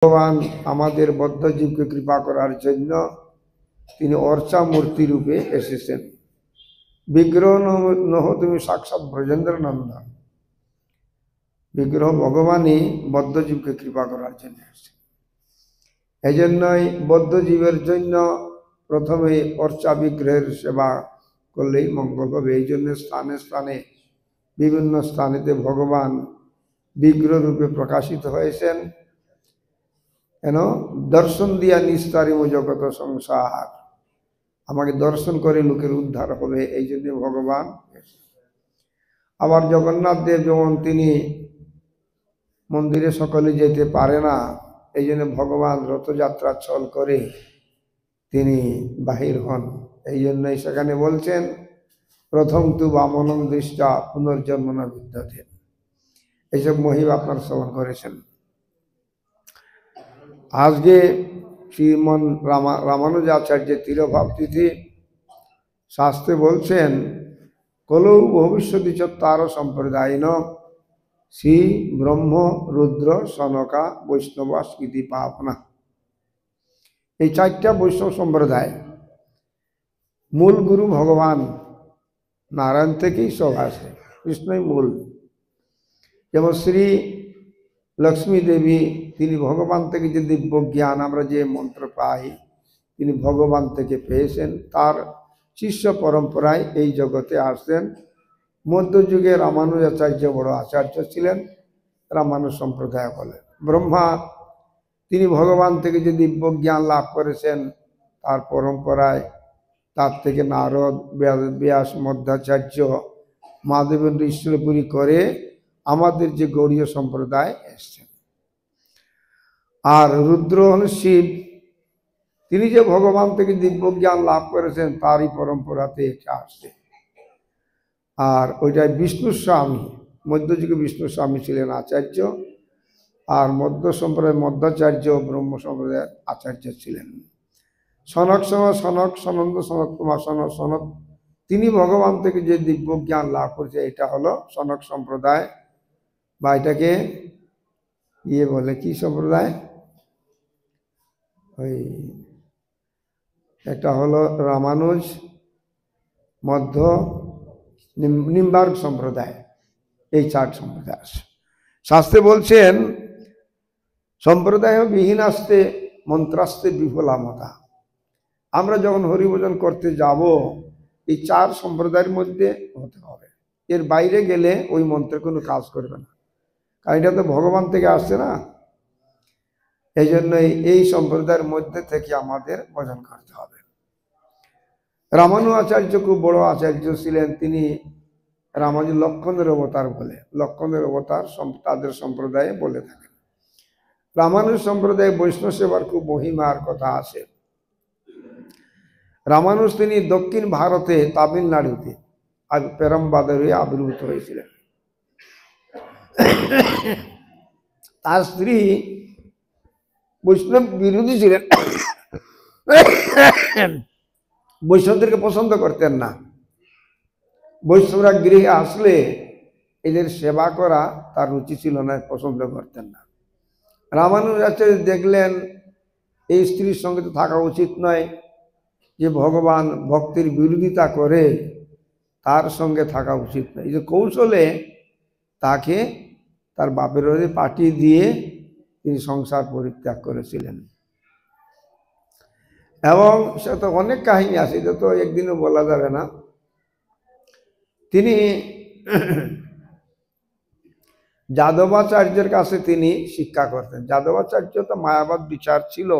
ভগবান আমাদের বদ্ধজীবকে কৃপা করার জন্য তিনি অর্চা মূর্তি রূপে এসেছেন। বিগ্রহ নহ তুমি সাক্ষাৎ ব্রজেন্দ্র নন্দন। বিগ্রহ ভগবানই বদ্ধজীবকে কৃপা করার জন্য এসেছেন। এই জন্যই বদ্ধজীবের জন্য প্রথমে অর্চা বিগ্রহের সেবা করলেই মঙ্গল হবে। এই জন্য স্থানে স্থানে বিভিন্ন স্থানেতে ভগবান বিগ্রহ রূপে প্রকাশিত হয়েছেন। কেন? দর্শন দিয়া নিস্তারিম জগত সংসার, আমাকে দর্শন করে লোকের উদ্ধার হবে, এই জন্য ভগবান। আবার জগন্নাথ দেব যেমন তিনি মন্দিরে সকলে যেতে পারে না, এই জন্য ভগবান রথযাত্রা চল করে তিনি বাহির হন। এই জন্যই সেখানে বলছেন প্রথম তু বামনং দৃষ্টা পুনর্জন্ম না বিদ্যতে। এইসব মহিমা আপনার শ্রবণ করেছেন। আজকে শ্রীমন রামানুজাচার্যের তিরোভাব তিথি। শাস্ত্রে বলছেন কলৌ ভবিষ্যতি চত্বার সম্প্রদায়িন শ্রী ব্রহ্ম রুদ্র সনকা বৈষ্ণব স্মৃতি পাপনা। এই চারটা বৈষ্ণব সম্প্রদায়, মূল গুরু ভগবান নারায়ণ থেকেই সব আসে, কৃষ্ণই মূল। যেমন শ্রী লক্ষ্মী দেবী, তিনি ভগবান থেকে যে দিব্য জ্ঞান আমরা যে মন্ত্র পাই, তিনি ভগবান থেকে পেয়েছেন। তার শিষ্য পরম্পরায় এই জগতে আসছেন। মধ্যযুগে রামানুজাচার্য বড় আচার্য ছিলেন, রামানুজ সম্প্রদায় বলে। ব্রহ্মা তিনি ভগবান থেকে যে দিব্য জ্ঞান লাভ করেছেন, তার পরম্পরায় তার থেকে নারদ, ব্যাস, মধ্যাচার্য, মাধবেন্দ্র, ঈশ্বরপুরী করে আমাদের যে গৌড়ীয় সম্প্রদায় এসছেন। আর রুদ্র হল শিব, তিনি যে ভগবান থেকে দিব্য জ্ঞান লাভ করেছেন তারই পরম্পরাতে এটা আসছে। আর ওইটাই বিষ্ণু স্বামী, মধ্যযুগে বিষ্ণু স্বামী ছিলেন আচার্য, আর মধ্য সম্প্রদায় মধ্যাচার্য, ব্রহ্ম সম্প্রদায়ের আচার্য ছিলেন। সনক সনক সনন্দ সনক কুমার সনক, তিনি ভগবান থেকে যে দিব্য জ্ঞান লাভ করেছে, এটা হলো সনক সম্প্রদায়। বা এটাকে বলে কি সম্প্রদায়, ওই একটা হলো রামানুজ, মধ্য, নিম্বার্ক সম্প্রদায়, এই চার সম্প্রদায় আছে। শাস্ত্রে বলছেন সম্প্রদায় বিহীন আসতে মন্ত্রাস্তে বিফলামতা। আমরা যখন হরিভজন করতে যাব, এই চার সম্প্রদায়ের মধ্যে হতে হবে, এর বাইরে গেলে ওই মন্ত্রের কোনো কাজ করবে না, কারণ এটা তো ভগবান থেকে আসছে না। এই জন্যই এই সম্প্রদায়ের মধ্যে থেকে আমাদের ভজন করতে হবে। রামানুজাচার্য খুব বড় আচার্য ছিলেন। তিনি রামানুজ লক্ষণের অবতার বলে, লক্ষণের অবতার তাদের সম্প্রদায়ে বলে থাকেন। রামানুজ সম্প্রদায়ে বৈষ্ণব সেবার খুব মহিমার কথা আছে। রামানুজ তিনি দক্ষিণ ভারতে তামিলনাড়ুতে পেরমবাদরে আবির্ভূত হয়েছিলেন। তার স্ত্রী বৈষ্ণব বিরোধী ছিলেন, বৈষ্ণবদেরকে পছন্দ করতেন না। বৈষ্ণবরা গৃহে আসলে এদের সেবা করা তার রুচি ছিল না, পছন্দ করতেন না। রামানুজাচার্য দেখলেন এই স্ত্রীর সঙ্গে তো থাকা উচিত নয়, যে ভগবান ভক্তির বিরোধিতা করে তার সঙ্গে থাকা উচিত নয়। এই যে কৌশলে তাকে তার বাপের বাড়ি পাঠিয়ে দিয়ে তিনি সংসার পরিত্যাগ করেছিলেন। এবং সে তো অনেক কাহিনী আছে, এটা তো একদিনও বলা যাবে না। তিনি যাদবাচার্যের কাছে তিনি শিক্ষা করতেন। যাদবাচার্য তো মায়াবাদ বিচার ছিল,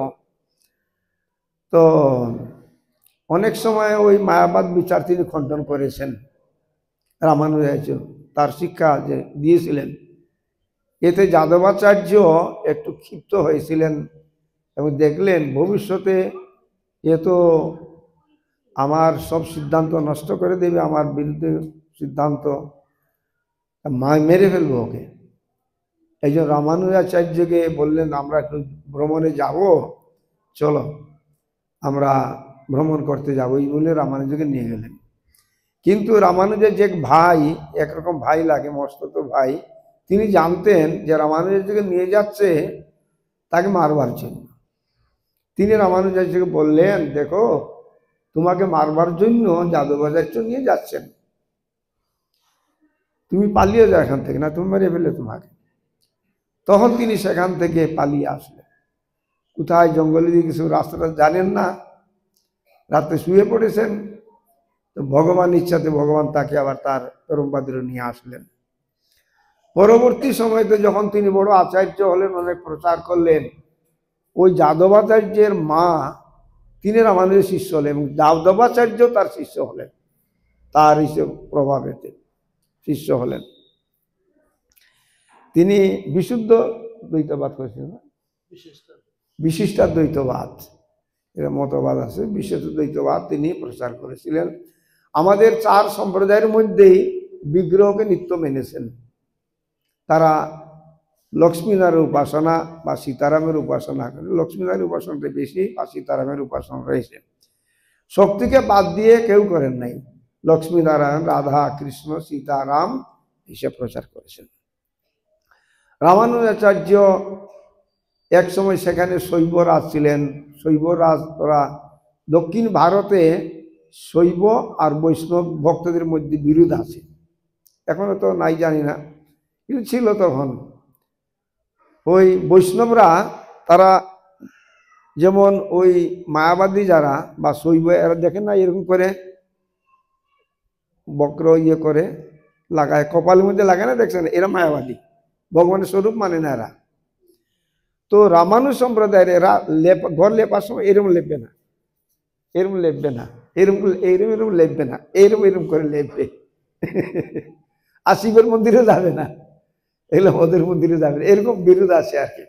তো অনেক সময় ওই মায়াবাদ বিচার তিনি খণ্ডন করেছেন। রামানুজাচার্য তার শিক্ষা যে দিয়েছিলেন, এতে যাদবাচার্য একটু ক্ষিপ্ত হয়েছিলেন এবং দেখলেন ভবিষ্যতে এ তো আমার সব সিদ্ধান্ত নষ্ট করে দেবে, আমার বিরুদ্ধে সিদ্ধান্ত, মেরে ফেলবো ওকে। এই জন্য রামানুজাচার্যকে বললেন আমরা একটু ভ্রমণে যাব, চলো আমরা ভ্রমণ করতে যাবো, এই বলে রামানুজকে নিয়ে গেলেন। কিন্তু রামানুজের যে ভাই, একরকম ভাই লাগে, মস্ত তো ভাই, তিনি জানতেন যে রামানুজাচার্যকে নিয়ে যাচ্ছে তাকে মারবার জন্য। তিনি রামানুজাচার্যকে বললেন, দেখো তোমাকে মারবার জন্য যাদবাচার্য নিয়ে যাচ্ছেন, তুমি পালিয়ে যাও এখান থেকে, না তুমি মেরে ফেলে তোমাকে। তখন তিনি সেখান থেকে পালিয়ে আসলেন। কোথায় জঙ্গলে দিয়ে কিছু রাস্তাটা জানেন না, রাতে শুয়ে পড়েছেন। তো ভগবান ইচ্ছাতে ভগবান তাকে আবার তার পরমপাদরে নিয়ে আসলেন। পরবর্তী সময়তে যখন তিনি বড় আচার্য হলেন, অনেক প্রচার করলেন, ওই যাদবাচার্যের মা তিনি রামানুজের শিষ্য হলেন এবং যাদবাচার্য তার শিষ্য হলেন, তার প্রভাবেতে শিষ্য হলেন। তিনি বিশুদ্ধ দ্বৈতবাদ করেছিলেন না, বিশিষ্টাদ্বৈতবাদ এর মতবাদ আছে, বিশুদ্ধ দ্বৈতবাদ তিনি প্রচার করেছিলেন। আমাদের 4 সম্প্রদায়ের মধ্যেই বিগ্রহকে নিত্য মেনেছেন। তারা লক্ষ্মীনারায়ণের উপাসনা বা সীতারামের উপাসনা করে, লক্ষ্মীনারায়ণের উপাসনাটা বেশি আর সীতারামের উপাসনা রয়েছে। শক্তিকে বাদ দিয়ে কেউ করেন নাই, লক্ষ্মীনারায়ণ, রাধা, কৃষ্ণ, সীতারাম হিসেবে প্রচার করেছেন। রামানুজাচার্য এক সময় সেখানে শৈবরাজ ছিলেন। শৈবরাজ ওরা দক্ষিণ ভারতে শৈব আর বৈষ্ণব ভক্তদের মধ্যে বিরোধ আছে, এখনো তো নাই জানি না, কিন্তু ছিল তখন। ওই বৈষ্ণবরা তারা যেমন ওই মায়াবাদী যারা বা শৈব, এরা দেখেন না এরকম করে বক্র করে লাগায়, কপালের মধ্যে লাগায় না, দেখছেন, এরা মায়াবাদী, ভগবানের স্বরূপ মানে না এরা। তো রামানুজ সম্প্রদায়ের এরা ঘর লেপার সময় এরম লেপবে না, এরম লেপবে না, এরম এরম এরম লেপবে না, এরম এরম করে লেপবে। আর শিবের মন্দিরে যাবে না, এগুলো ওদের মন্দিরে যাবে না, এরকম বিরোধ আছে আর কি।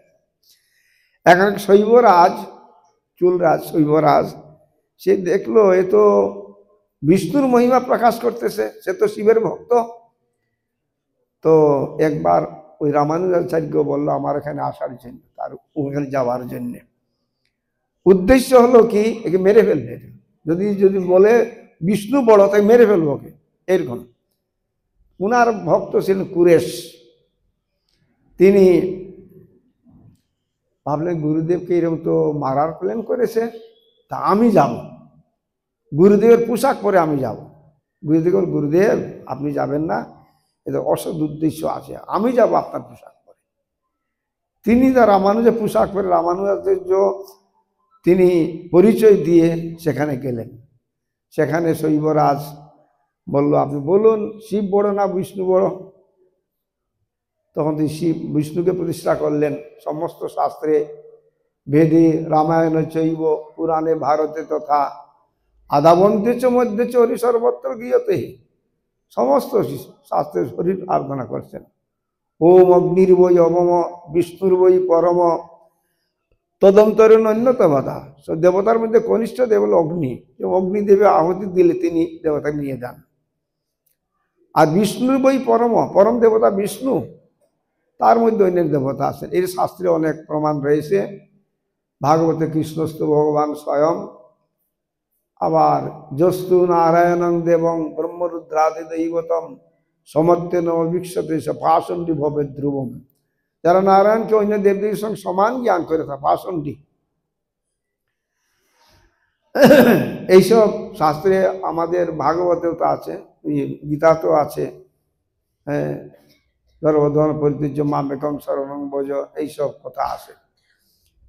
এখন শৈবরাজ, চুলরাজ শৈবরাজ, সে দেখলো এ তো বিষ্ণুর মহিমা প্রকাশ করতেছে, সে তো শিবের ভক্ত। তো একবার ওই রামানুজাচার্য বলল আমার এখানে আসার জন্য, তার ওখানে যাওয়ার জন্য। উদ্দেশ্য হলো কি, একে মেরে ফেলবে, যদি যদি বলে বিষ্ণু বড় তাই মেরে ফেলবো ওকে, এরকম। উনার ভক্ত ছিলেন কুরেশ। তিনি ভাবলেন গুরুদেবকে এরকম তো মারার প্ল্যান করেছে, তা আমি যাব, গুরুদেবের পোশাক পরে আমি যাব। গুরুদেব বল, গুরুদেব আপনি যাবেন না, এটা অসৎ উদ্দেশ্য আছে, আমি যাব আপনার পোশাক পরে। তিনি তার রামানুজের পোশাক পরে রামানুজাচার্য তিনি পরিচয় দিয়ে সেখানে গেলেন। সেখানে শৈবরাজ বলল, আপনি বলুন শিব বড় না বিষ্ণু বড়? তখন তিনি শিব বিষ্ণুকে প্রতিষ্ঠা করলেন। সমস্ত শাস্ত্রে, বেদে, রামায়ণে চৈব পুরাণে ভারতে তথা আদাবন্তে চ মধ্যে চ হরি সর্বত্র গিয়তে, সমস্ত শাস্ত্রের শরীর আরাধনা করছেন। ওম অগ্নির বই অবম বিষ্ণুর বই পরম তদন্তরের অন্যতমতা। দেবতার মধ্যে কনিষ্ঠ দেব হল অগ্নি, অগ্নিদেবে আহুতি দিলে তিনি দেবতা নিয়ে যান। আর বিষ্ণুর বই পরম, পরম দেবতা বিষ্ণু, তার মধ্যে অনেক দেবতা আছেন। এর শাস্ত্রে অনেক প্রমাণ রয়েছে। ভাগবতে কৃষ্ণস্তু ভগবান স্বয়ং, আবার যস্তু নারায়ণং দেবং ব্রহ্মরুদ্রাদি দৈবতম সমর্থেন অভিক্ষতে পাষণ্ডী ভবে ধ্রুবম। যারা নারায়ণকে অন্য দেবদেবীর সঙ্গে সমান জ্ঞান করে থাকে, পাষণ্ডী। এইসব শাস্ত্রে আমাদের ভাগবতেও তো আছে, গীতাতেও আছে। হ্যাঁ, সর্বধর্ম পরিত্যাজ্য মামেকং শরণং ব্রজ, এইসব কথা আছে।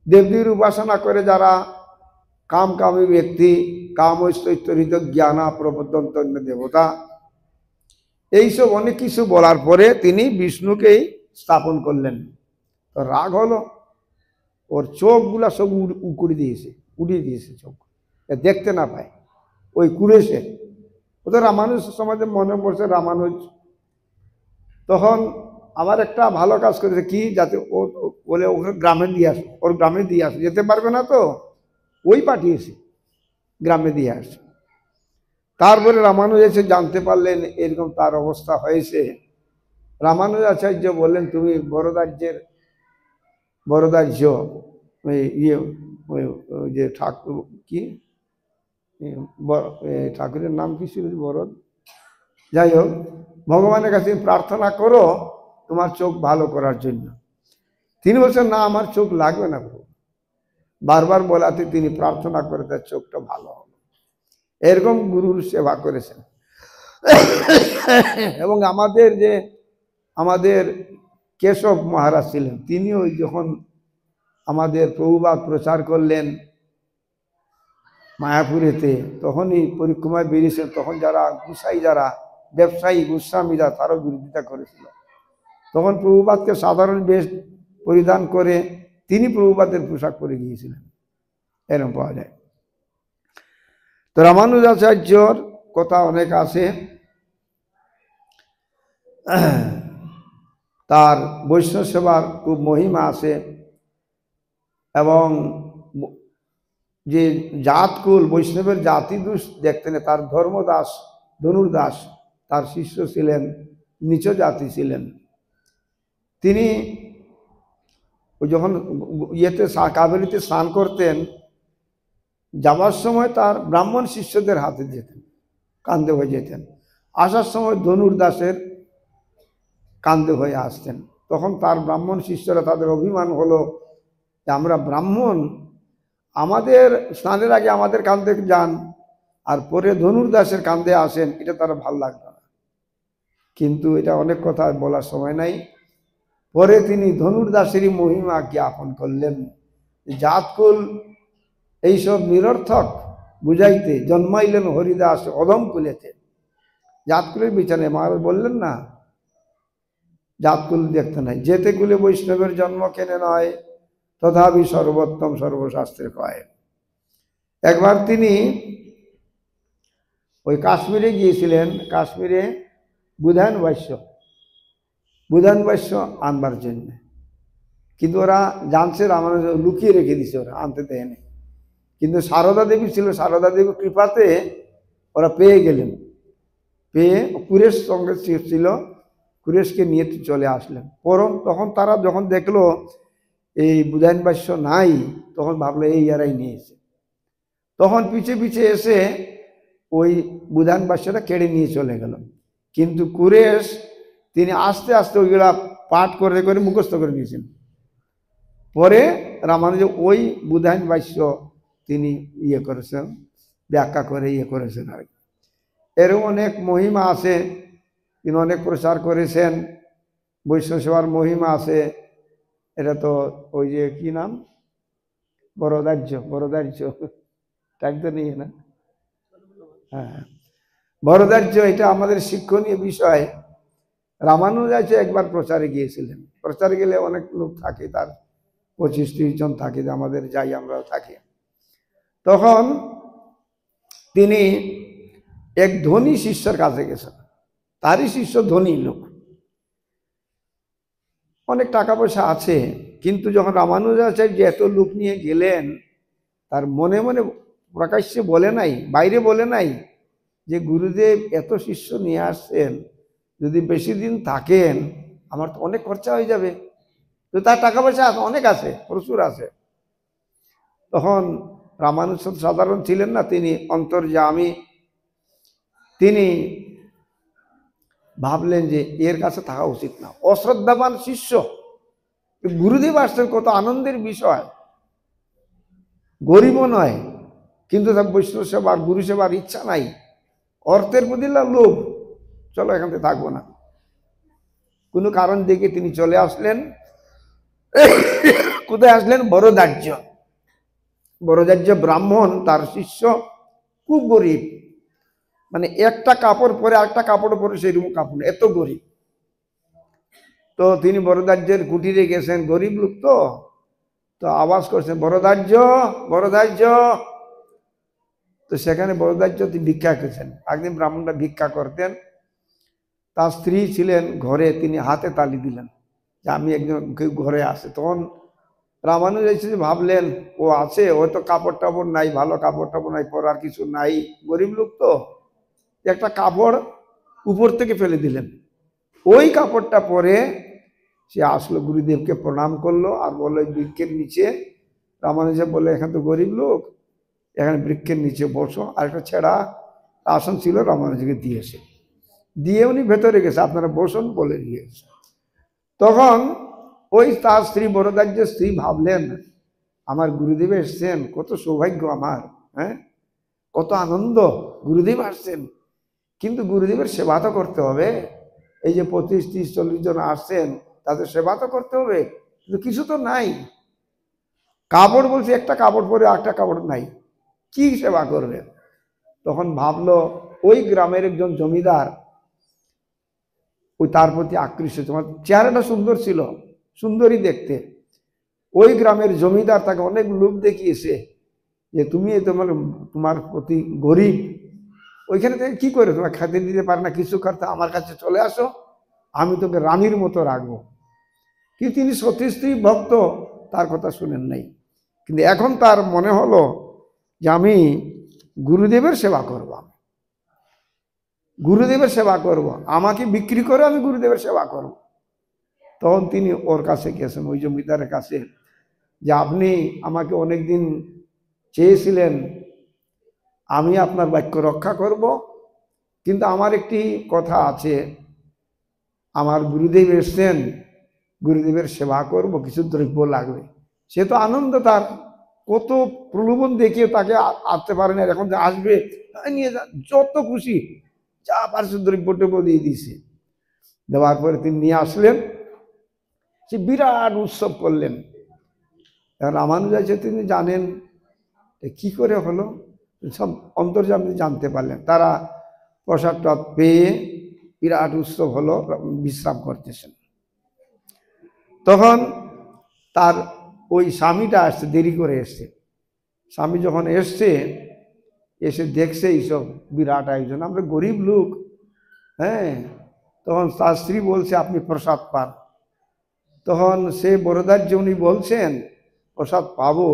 দেবদেবীর উপাসনা করে যারা কামকামী ব্যক্তি, কামৈশ্বরিত জ্ঞানা প্রবর্তন্ত দেবতা, এইসব অনেক কিছু বলার পরে তিনি বিষ্ণুকেই স্থাপন করলেন। তো রাগ হলো, ওর চোখগুলা সব উড়িয়ে দিয়েছে চোখ, দেখতে না পায়। ওই কুরেশে ওদের রামানুজ সমাজে মনে পড়ছে রামানুজ। তখন আমার একটা ভালো কাজ করেছে কি, যাতে ও বলে ওখানে গ্রামে দিয়ে আসো, ওর গ্রামে দিয়ে আসো, যেতে পারবে না তো ওই পাঠিয়েছে গ্রামে দিয়ে আসো। তারপরে রামানুজ এসে জানতে পারলেন এরকম তার অবস্থা হয়েছে। রামানুজাচার্য বললেন, তুমি বড়দার্য ওই ওই যে ঠাকুর কি ঠাকুরের নাম কি ছিল, বরদ, যাই হোক, ভগবানের কাছে প্রার্থনা করো তোমার চোখ ভালো করার জন্য। তিনি বলছেন, না আমার চোখ লাগবে না প্রভু। বারবার বলাতে তিনি প্রার্থনা করে তার চোখটা ভালো হলো। এরকম গুরুর সেবা করেছেন। এবং আমাদের কেশব মহারাজ ছিলেন, তিনিও যখন আমাদের প্রভুপাদ প্রচার করলেন মায়াপুরেতে, তখনই পরিক্রমায় বেরিয়েছেন, তখন যারা গুসাই, যারা ব্যবসায়ী গোস্বামীরা, তারও বিরোধিতা করেছিল। তখন প্রভুপাদকে সাধারণ বেশ পরিধান করে তিনি প্রভুপাদের পোশাক পরে গিয়েছিলেন, এরকম পাওয়া যায়। তো রামানুজাচার্যর কথা অনেক আছে। তার বৈষ্ণব সেবার খুব মহিমা আছে। এবং যে জাতকুল, বৈষ্ণবের জাতি দোষ দেখতেন, তার ধর্মদাস ধনুর্দাস তার শিষ্য ছিলেন, নিচ জাতি ছিলেন। তিনি যখন কাবেরীতে স্নান করতেন, যাওয়ার সময় তার ব্রাহ্মণ শিষ্যদের হাতে যেতেন, কান্দে হয়ে যেতেন। আসার সময় ধনুর্দাসের কান্দে হয়ে আসতেন। তখন তার ব্রাহ্মণ শিষ্যরা, তাদের অভিমান হলো যে আমরা ব্রাহ্মণ, আমাদের স্নানের আগে আমাদের কান্দে যান আর পরে ধনুর্দাসের কান্দে আসেন, এটা তারা ভাল লাগতো না। কিন্তু এটা অনেক কথা বলার সময় নাই। পরে তিনি ধনুর্দাসেরই মহিমা জ্ঞাপন করলেন। জাতকুল এইসব নিরর্থক বুঝাইতে জন্মাইলেন হরিদাস অধম কুলেতে। জাতকুলের বিচারে মহারাজ বললেন না, জাতকুল দেখতে নাই, যেতে কুলে বৈষ্ণবের জন্ম কেনে নয়, তথাপি সর্বোত্তম সর্বশাস্ত্রে কয়। একবার তিনি ওই কাশ্মীরে গিয়েছিলেন, কাশ্মীরে বুধায়ন ভাষ্য আনবার জন্য, কিন্তু ওরা জানছে রামানুজ লুকিয়ে রেখে দিছে, ওরা আনতে দেয়নি। কিন্তু সারদা দেবী ছিল, সারদা দেবীর কৃপাতে ওরা পেয়ে গেলেন। পেয়ে কুরেশ সঙ্গে ছিল, কুরেশকে নিয়ে চলে আসলেন। তখন তারা যখন দেখলো এই বুধায়ন ভাষ্য নাই, তখন ভাবলো এই এরাই নিয়েছে। তখন পিছে পিছে এসে ওই বুধায়ন ভাষ্যটা কেড়ে নিয়ে চলে গেল। কিন্তু কুরেশ তিনি আস্তে আস্তে ওইগুলা পাঠ করে করে মুখস্থ করে নিয়েছেন। পরে রামানুজ ওই বুধায়ন ভাষ্য তিনি করেছেন, ব্যাখ্যা করে করেছেন আর কি। এরও অনেক মহিমা আছে, তিনি অনেক প্রচার করেছেন। বৈষ্ণব সেবার মহিমা আছে। এটা তো ওই যে কি নাম, বরদার্য তাই তো নেই না? হ্যাঁ, বরদার্য, এটা আমাদের শিক্ষণীয় বিষয়। রামানুজাচার্য একবার প্রচারে গিয়েছিলেন। প্রচারে গেলে অনেক লোক থাকে, তার 25-30 জন থাকে, আমাদের যাই আমরাও থাকি। তখন তিনি এক ধনী শিষ্যের কাছে গেছেন। তারই শিষ্য ধনী লোক, অনেক টাকা পয়সা আছে। কিন্তু যখন রামানুজাচার্য এত লোক নিয়ে গেলেন, তার মনে মনে প্রকাশ্যে বলে নাই, বাইরে বলে নাই যে গুরুদেব এত শিষ্য নিয়ে আসছেন, যদি বেশি দিন থাকেন আমার তো অনেক খরচা হয়ে যাবে। তো তার টাকা পয়সা অনেক আছে, প্রচুর আছে। তখন রামানুজ সাধারণ ছিলেন না, তিনি অন্তর্যামী। তিনি ভাবলেন যে এর কাছে থাকা উচিত না, অশ্রদ্ধাবান শিষ্য। গুরুদেব আসছেন, কত আনন্দের বিষয়। গরিবও নয়, কিন্তু তার বৈষ্ণব সেবার গুরু সেবার ইচ্ছা নাই, অর্থের প্রতি লোভ, চলো এখান থেকে থাকবো না। কোনো কারণ দেখে তিনি চলে আসলেন। কোথায় আসলেন? বরদার্য ব্রাহ্মণ, তার শিষ্য খুব গরিব, মানে একটা কাপড় পরে আরেকটা কাপড় পরে সেইরকম কাপড়, এত গরিব। তো তিনি বরদার্যের কুটিরে গেছেন, গরিব লোক তো আওয়াজ করছেন, বরদার্য। তো সেখানে বরদার্য তিনি ভিক্ষা করেছেন। একদিন ব্রাহ্মণরা ভিক্ষা করতেন, তার স্ত্রী ছিলেন ঘরে, তিনি হাতে তালি দিলেন যে আমি একজন কেউ ঘরে আসে। তখন রামানুজ এসে ভাবলেন ও আছে, হয়তো কাপড় টাপড় নাই, ভালো কাপড় টাপড় নাই, পরার কিছু নাই, গরিব লোক তো, একটা কাপড় উপর থেকে ফেলে দিলেন। ওই কাপড়টা পরে সে আসলো, গুরুদেবকে প্রণাম করলো আর বললো বৃক্ষের নিচে, রামানুজ বললো এখানে তো গরিব লোক, এখানে বৃক্ষের নিচে বসো। আর একটা ছেঁড়া আসন ছিল, রামানুজকে দিয়ে উনি ভেতরে গেছে, আপনারা বসুন বলে দিয়েছে। তখন ওই তার স্ত্রী বরদার্যের স্ত্রী ভাবলেন, আমার গুরুদেব এসছেন, কত সৌভাগ্য আমার, হ্যাঁ, কত আনন্দ, গুরুদেব আসছেন। কিন্তু গুরুদেবের সেবা তো করতে হবে। এই যে 25, 30, 40 জন আসছেন, তাদের সেবা তো করতে হবে, কিন্তু কিছু তো নাই। কাপড় বলছে, একটা কাপড় পরে একটা কাপড় নাই, কি সেবা করবে? তখন ভাবলো ওই গ্রামের একজন জমিদার ওই তার প্রতি আকৃষ্ট, তোমার চেহারাটা সুন্দর ছিল, সুন্দরী দেখতে। ওই গ্রামের জমিদার তাকে অনেক লোভ দেখিয়েছে যে তুমি তোমার তোমার প্রতি গরিব, ওইখানে থেকে কি করে তোমার খেতে দিতে পারে না, কিছু করতে, আমার কাছে চলে আসো, আমি তোকে রানীর মতো রাখবো। কিন্তু তিনি সতী স্ত্রী ভক্ত, তার কথা শুনেন নাই। কিন্তু এখন তার মনে হলো যে আমি গুরুদেবের সেবা করব, গুরুদেবের সেবা করব, আমাকে বিক্রি করে আমি গুরুদেবের সেবা করব। তখন তিনি ওর কাছে গেছেন, ওই জমিদারের কাছে, যে আপনি আমাকে অনেকদিন চেয়েছিলেন, আমি আপনার বাক্য রক্ষা করব, কিন্তু আমার একটি কথা আছে, আমার গুরুদেব এসছেন, গুরুদেবের সেবা করব, কিছু দ্রব্য লাগবে। সে তো আনন্দ, তার কত প্রলোভন দেখিয়ে তাকে আসতে পারে না, এখন যে আসবে নিয়ে যা, যত খুশি যা পারছে দ্রব্য টব্য দিয়ে দিয়েছে। দেওয়ার পরে তিনি নিয়ে আসলেন, সে বিরাট উৎসব করলেন। রামানুজাচার্য তিনি জানেন কি করে হলো, সব অন্তর্যামী জানতে পারলেন। তারা প্রসাদটা পেয়ে বিরাট উৎসব হলো, বিশ্রাম করতেছেন। তখন তার ওই স্বামীটা আসছে, দেরি করে এসছে। স্বামী যখন এসছে, এসে দেখছে এইসব বিরাট আয়োজন, আমরা গরিব লোক, হ্যাঁ। তখন তার স্ত্রী বলছে আপনি প্রসাদ পান। তখন সে বরদার্য উনি বলছেন প্রসাদ পাবো,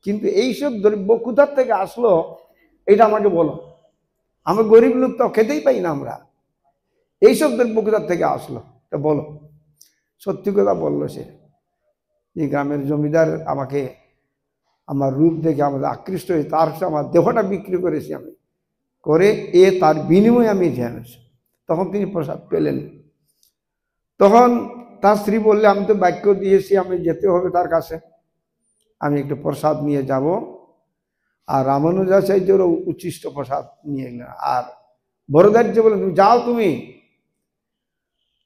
কিন্তু এইসব দ্রব্য কোথার থেকে আসলো এটা আমাকে বলো, আমরা গরিব লোক তো খেতেই পাই না, আমরা এইসব দ্রব্য কোথার থেকে আসলো তা বলো। সত্যি কথা বললো সে, এই গ্রামের জমিদার আমাকে আমার রূপ দেখে আমাদের আকৃষ্ট হয়ে তার আমার দেহটা বিক্রি করেছি আমি, করে তার বিনিময়ে আমি জেনেছি। তখন তিনি প্রসাদ পেলেন। তখন তার স্ত্রী বললে আমি তো বাক্য দিয়েছি, আমি যেতে হবে তার কাছে, আমি একটু প্রসাদ নিয়ে যাব। আর রামানুজাচার্যেরও উচ্ছিষ্ট প্রসাদ নিয়ে গেলেন। আর বরদার্য বললেন তুমি যাও, তুমি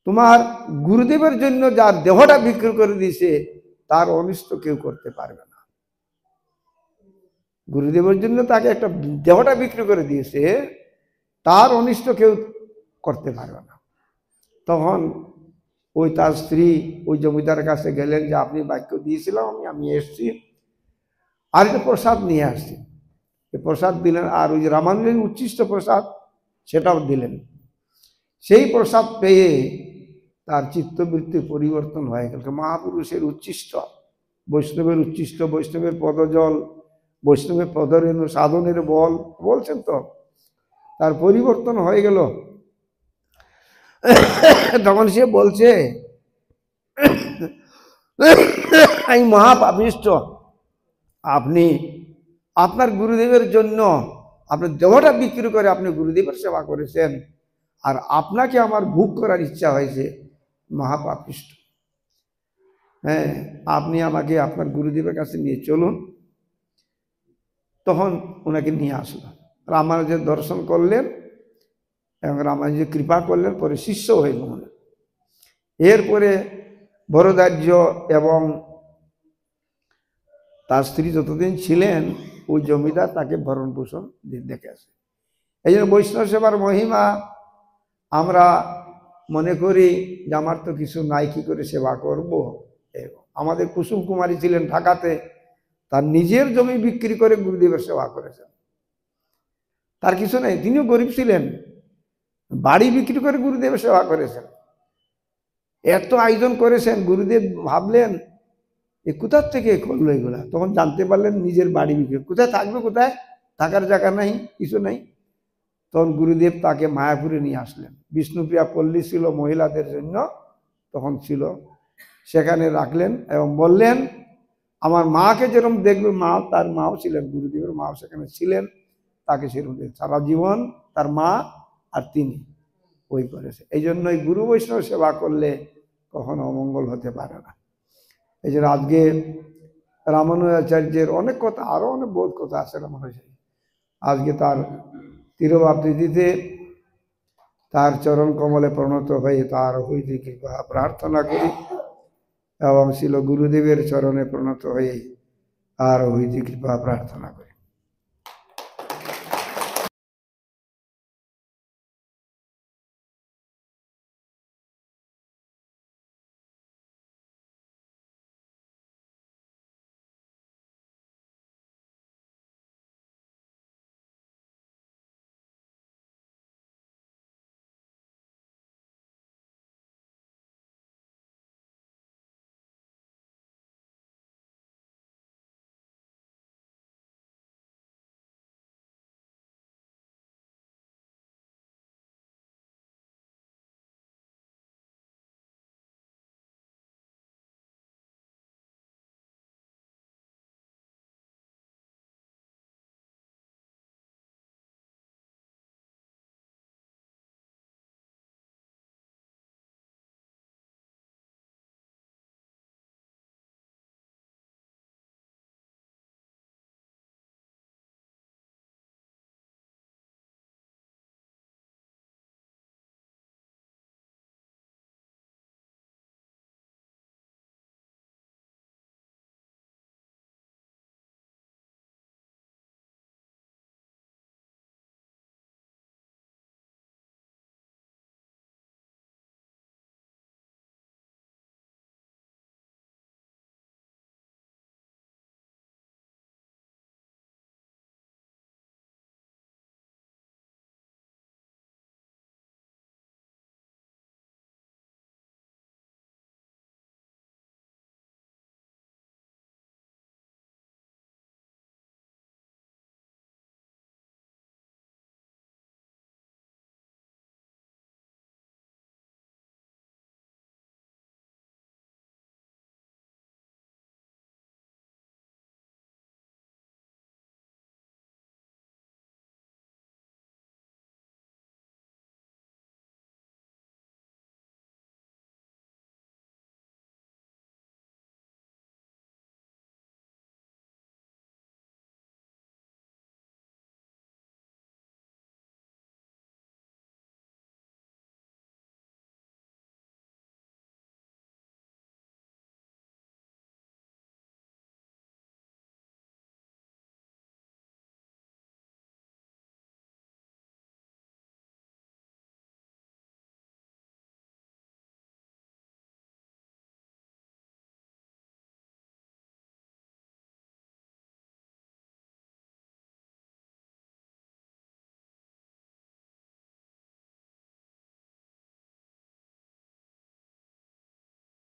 তোমার গুরুদেবের জন্য যার দেহটা বিক্রি করে দিয়েছে তার অনিষ্ট কেউ করতে পারবে না। গুরুদেবের জন্য তাকে একটা দেহটা বিক্রি করে দিয়েছে, তার অনিষ্ট কেউ করতে পারবে না। তখন ওই তার স্ত্রী ওই জমিদারের কাছে গেলেন যে আপনি বাক্য দিয়েছিলাম, আমি এসছি, আর একটা প্রসাদ নিয়ে আসছি। প্রসাদ দিলেন, আর ওই যে রামানুজের উচ্ছিষ্ট প্রসাদ সেটাও দিলেন। সেই প্রসাদ পেয়ে তার চিত্তবৃত্তির পরিবর্তন হয়ে গেল। মহাপুরুষের উচ্ছিষ্ট, বৈষ্ণবের উচ্ছিষ্ট, বৈষ্ণবের পদজল, বৈষ্ণবের পদরেণু সাধনের বল বলছেন তো, তার পরিবর্তন হয়ে গেল। তখন সে বলছে আমি মহাপাপিষ্ট, আপনি আপনার গুরুদেবের জন্য আপনার দেহটা বিক্রি করে আপনি গুরুদেবের সেবা করেছেন, আর আপনাকে আমার ভোগ করার ইচ্ছা হয়েছে, মহাপাপিষ্ট। হ্যাঁ, আপনি আমাকে আপনার গুরুদেবের কাছে নিয়ে চলুন। তখন ওনাকে নিয়ে আসলো, রামানুজের দর্শন করলেন এবং রামানুজের কৃপা করলেন, পরে শিষ্য হয়ে গেলেন। এরপরে বরদার্য এবং তার স্ত্রী যতদিন ছিলেন ওই জমিদার তাকে ভরণ পোষণ দেখে আসে। এই জন্য বৈষ্ণব সেবার মহিমা আমরা মনে করি যে আমার তো কিছু নাই, কি করে সেবা করব। আমাদের কুসুম কুমারী ছিলেন ঢাকাতে, তার নিজের জমি বিক্রি করে গুরুদেবের সেবা করেছেন, তার কিছু নেই, তিনিও গরিব ছিলেন, বাড়ি বিক্রি করে গুরুদেবের সেবা করেছেন। এত আয়োজন করেছেন, গুরুদেব ভাবলেন এ কোথার থেকে করলো এগুলা। তখন জানতে পারলেন নিজের বাড়ি বিক্রি, কোথায় থাকবে, কোথায় থাকার জায়গা নাই, কিছু নাই। তখন গুরুদেব তাকে মায়াপুরে নিয়ে আসলেন। বিষ্ণুপ্রিয়া পল্লী ছিল মহিলাদের জন্য, তখন ছিল, সেখানে রাখলেন এবং বললেন আমার মাকে যেরকম দেখবে, মা তার মাও ছিলেন, গুরুদেবের মাও সেখানে ছিলেন, তাকে সেরকম সারা জীবন তার মা আর তিনি ওই করেছে। এই জন্যই গুরু বৈষ্ণব সেবা করলে কখনো অমঙ্গল হতে পারে না। এই জন্য আজকে রামানুজাচার্যের অনেক কথা, আরো অনেক বহুত কথা আছে রামানুজাচার্য। আজকে তার তিরোভাব তিথিতে তার চরণ কমলে প্রণত হয়ে তার হইতে কৃপা প্রার্থনা করি এবং শিল গুরুদেবের চরণে প্রণত হয়ে আর হইতে কৃপা প্রার্থনা করি।